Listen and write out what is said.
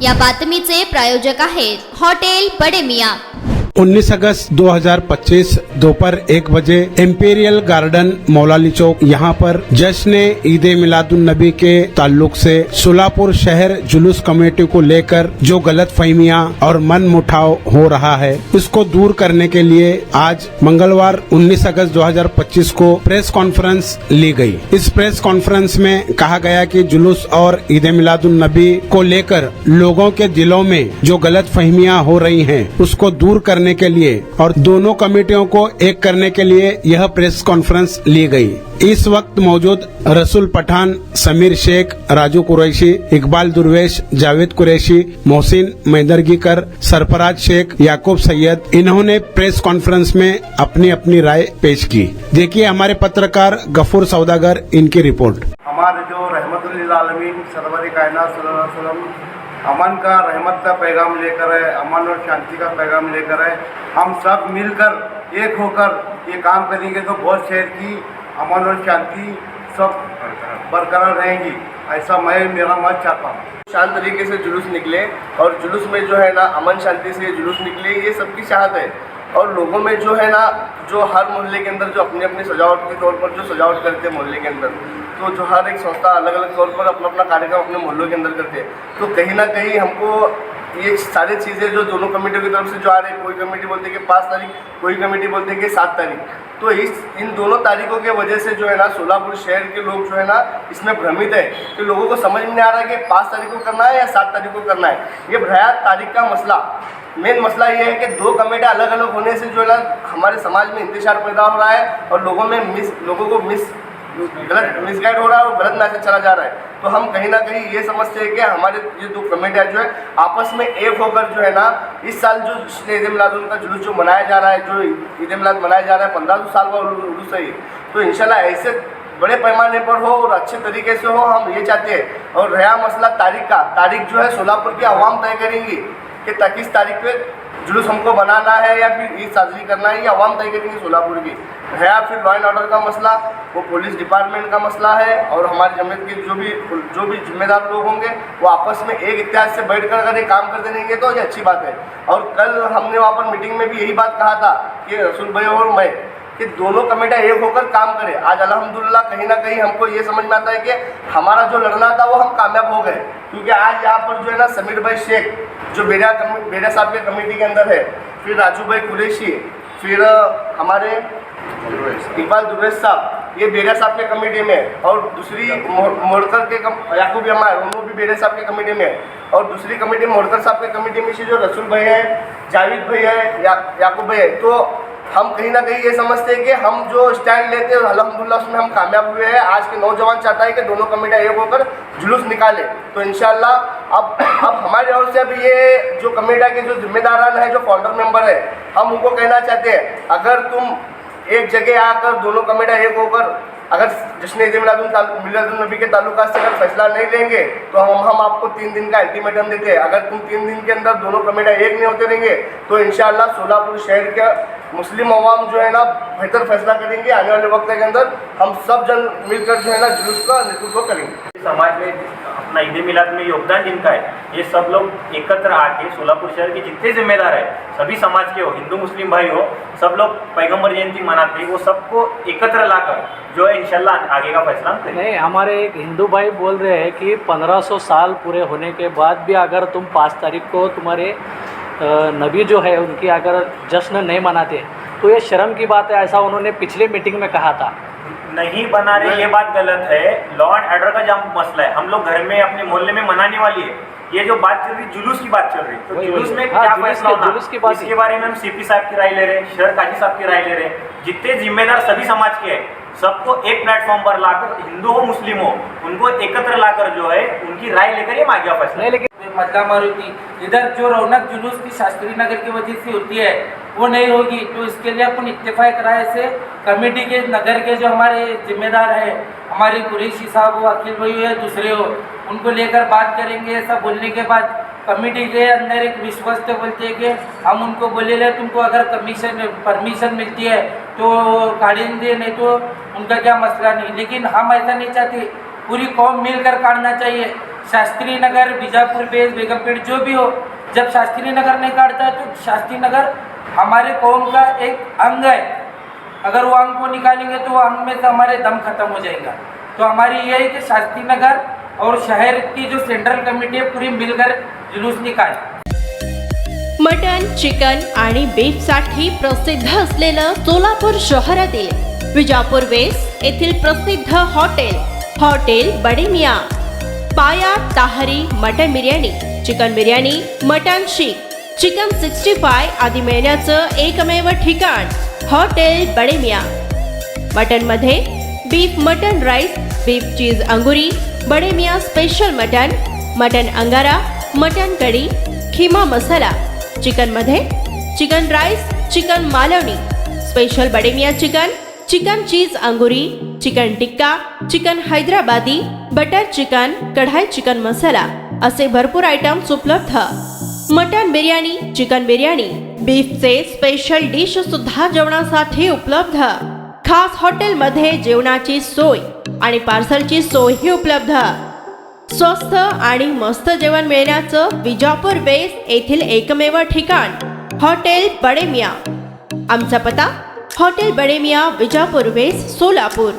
या बातमीचे प्रायोजक आहेत हॉटेल बडे मियां। 19 अगस्त 2025 दोपहर 1 बजे इंपीरियल गार्डन मौलाली चौक यहाँ पर जश्न ईद मिलादुन नबी के ताल्लुक से सोलापुर शहर जुलूस कमेटी को लेकर जो गलत फहमियाँ और मन मुटाव हो रहा है, इसको दूर करने के लिए आज मंगलवार 19 अगस्त 2025 को प्रेस कॉन्फ्रेंस ली गई। इस प्रेस कॉन्फ्रेंस में कहा गया कि जुलूस और ईद मिलादुन नबी को लेकर लोगों के दिलों में जो गलत फहमियाँ हो रही हैं, उसको दूर करने के लिए और दोनों कमेटियों को एक करने के लिए यह प्रेस कॉन्फ्रेंस ली गई। इस वक्त मौजूद रसूल पठान, समीर शेख, राजू कुरैशी, इकबाल दुर्वेश, जावेद कुरैशी, मोहसिन मैदरगीकर, सरफराज शेख, याकूब सैयद, इन्होंने प्रेस कॉन्फ्रेंस में अपनी अपनी राय पेश की। देखिए हमारे पत्रकार गफूर सौदागर, इनकी रिपोर्ट। हमारे जो रहमतुल आलमीन सरवर कायनात सल्लल्लाहु अलैहि वसल्लम अमन का रहमत का पैगाम लेकर है, अमन और शांति का पैगाम लेकर है। हम सब मिलकर एक होकर ये काम करेंगे तो बहुत शहर की अमन और शांति सब बरकरार रहेंगी, ऐसा मैं मेरा मत चाहता हूँ। शांत तरीके से जुलूस निकले और जुलूस में जो है ना अमन शांति से जुलूस निकले, ये सबकी चाहत है। और लोगों में जो है ना, जो हर मोहल्ले के अंदर जो अपनी अपनी सजावट के तौर पर जो सजावट करते हैं मोहल्ले के अंदर, तो जो हर एक संस्था अलग अलग तौर पर अपना अपना कार्यक्रम अपने मोहल्लों के अंदर करते हैं। तो कहीं ना कहीं हमको ये सारी चीज़ें जो दोनों कमेटियों की तरफ से जो आ रही है, कोई कमेटी बोलते हैं कि 5 तारीख, कोई कमेटी बोलते हैं कि 7 तारीख, तो इन दोनों तारीखों के वजह से जो है ना सोलापुर शहर के लोग जो है ना इसमें भ्रमित है कि लोगों को समझ में नहीं आ रहा है कि 5 तारीख को करना है या 7 तारीख को करना है। ये भ्रया तारीख का मसला, मेन मसला ये है कि 2 कमेटियाँ अलग अलग होने से जो है ना हमारे समाज में इंतशार पैदा हो रहा है और लोगों को गलत मिसगाइड हो रहा है और गलत मैसेज चला जा रहा है। तो हम कहीं ना कहीं ये समझते हैं कि हमारे ये 2 कमेटियाँ जो है आपस में एक होकर जो है ना इस साल जो ईद मिलादुन का जुलूस जो मनाया जा रहा है, जो ईद मिलाद मनाया जा रहा है 1500 साल का उर्स है, तो इंशाल्लाह ऐसे बड़े पैमाने पर हो और अच्छे तरीके से हो, हम ये चाहते हैं। और रहा मसला तारीख जो है सोलापुर की आवाम तय करेंगी कि किस तारीख पे जुलूस हमको बनाना है या फिर ईद साजरी करना है, ये आवाम तय करेंगे सोलापुर की। है फिर लॉ एंड ऑर्डर का मसला, वो पुलिस डिपार्टमेंट का मसला है और हमारी जमीयत के जो भी जिम्मेदार लोग होंगे वो आपस में एक इत्याद से बैठ कर अगर ये काम करते रहेंगे तो ये अच्छी बात है। और कल हमने वहाँ पर मीटिंग में भी यही बात कहा था कि रसूल भाई और मैं कि दोनों कमेटियाँ एक होकर काम करें। आज अल्हम्दुलिल्लाह कहीं ना कहीं हमको ये समझ में आता है कि हमारा जो लड़ना था वो हम कामयाब हो गए, क्योंकि आज यहाँ पर जो है ना समीर भाई शेख जो बेड़ा साहब के कमेटी के अंदर है, फिर राजू भाई कुरैशी, फिर हमारे इकबाल दुर्वेश साहब, ये बेड़ा साहब के कमेटी में, और दूसरी मोड़कर के याकूब हमारे उन्होंने भी बेड़ा साहब के कमेटी में, और दूसरी कमेटी मोड़कर साहब के कमेटी में से जो रसूल भाई है, जावेद भाई है, याकूब भाई है। तो हम कहीं ना कहीं ये समझते हैं कि हम जो स्टैंड लेते हैं अल्हम्दुलिल्लाह उसमें हम कामयाब हुए हैं। आज के नौजवान चाहता है कि दोनों कमेटियाँ एक होकर जुलूस निकाले, तो इंशाल्लाह अब हमारी ओर से अभी ये जो कमेटियाँ के जो जिम्मेदारान है, जो फाउंडर मेंबर है, हम उनको कहना चाहते हैं अगर तुम एक जगह आकर दोनों कमेटियाँ एक होकर अगर जश्न ईद मिलादुन नबी के ताल्लुकात से अगर फैसला नहीं लेंगे तो हम आपको 3 दिन का अल्टीमेटम देते हैं। अगर तुम 3 दिन के अंदर दोनों कमेटियाँ एक नहीं होते रहेंगे तो इंशाअल्लाह सोलापुर शहर के मुस्लिम अवाम जो है ना बेहतर फैसला करेंगे। आने वाले वक्त के अंदर हम सब जन मिलकर जो है ना जुलूस का नेतृत्व करेंगे। समाज में अपना ईद मिलाद में योगदान जिनका है, ये सब लोग एकत्र आके सोलापुर शहर के जितने जिम्मेदार है, सभी समाज के हो, हिंदू मुस्लिम भाई हो, सब लोग पैगंबर जयंती मनाते हैं, वो सबको एकत्र लाकर जो है इंशाल्लाह आगे का फैसला करेंगे। नहीं, हमारे एक हिंदू भाई बोल रहे हैं कि 1500 साल पूरे होने के बाद भी अगर तुम 5 तारीख को तुम्हारे नबी जो है उनकी अगर जश्न नहीं मनाते तो ये शर्म की बात है, ऐसा उन्होंने पिछले मीटिंग में कहा था। नहीं बना रहे, ये बात गलत है। लॉ एंड ऑर्डर का जब मसला है, हम लोग घर में अपने मोहल्ले में मनाने वाली है। ये जो बात चल रही जुलूस की बात चल रही, तो जुलूस में क्या फैसला होना, इसके बारे में हम सीपी साहब की राय ले रहे हैं, शहर काजी साहब की राय ले रहे हैं। जितने जिम्मेदार सभी समाज के हैं, सबको एक प्लेटफॉर्म पर लाकर, हिंदू हो मुस्लिम हो, उनको एकत्र लाकर जो है उनकी राय लेकर ये आगे का फैसला। लेकिन मक्का मारुति इधर जो रौनक जुलूस की शास्त्री नगर की वजह से होती है वो नहीं होगी, तो इसके लिए अपन इत्तेफाक राय से कमेटी के नगर के जो हमारे जिम्मेदार हैं, हमारे कुरैशी साहब हो, अखिल भाई हो या दूसरे हो, उनको लेकर बात करेंगे। ऐसा बोलने के बाद कमेटी के अंदर एक विश्वस्त बोलते हैं कि हम उनको बोले तुमको अगर परमिशन मिलती है तो काटेंगे, नहीं तो उनका क्या मसला नहीं। लेकिन हम ऐसा नहीं चाहते, पूरी कौम मिलकर काटना चाहिए। शास्त्री नगर, बीजापुर बेस, बेगमपेट जो भी हो, जब शास्त्री नगर नहीं काटता है तो शास्त्री नगर हमारे कौम का एक अंग है। अगर वो अंग को निकालेंगे तो वो अंग में से हमारे दम खत्म हो जाएगा। तो हमारी ये है कि शास्त्री नगर और शहर की जो सेंट्रल कमिटी है पूरी मिलकर जुलूस निकाले। मटन, चिकन आणि बीफसाठी प्रसिद्ध असलेलं सोलापूर शहरातील विजापूर वेस्ट येथील प्रसिद्ध hotel Bade Miyan, paya tahari mutton biryani, chicken biryani, mutton seekh, chicken 65 आदी मिळण्याचं एकमेव ठिकाण हॉटेल बडे मियाँ। मटनमध्ये beef mutton rice, beef cheese angoori, Bade Miyan special mutton, mutton angara, mutton kadhi, keema masala. चिकनमध्ये chicken rice, chicken Malvani, special Bade Miyan chicken, chicken cheese angoori, chicken tikka, chicken Hyderabadi, butter chicken, kadai chicken masala असे भरपूर आयटम्स उपलब्ध। मटन बिर्याणी, चिकन बिर्याणी, बीफचे स्पेशल डिश सुद्धा जेवणासाठी उपलब्ध। खास हॉटेलमध्ये जेवणाची सोय आणि पार्सलची सोयही उपलब्ध। स्वस्त आणि मस्त जेवण मिळण्याचं विजापूर वेस्ट येथील एकमेव ठिकाण हॉटेल बडे मियाँ। आमचा पत्ता हॉटेल बडे मियाँ, विजापूर वेस्ट, सोलापूर।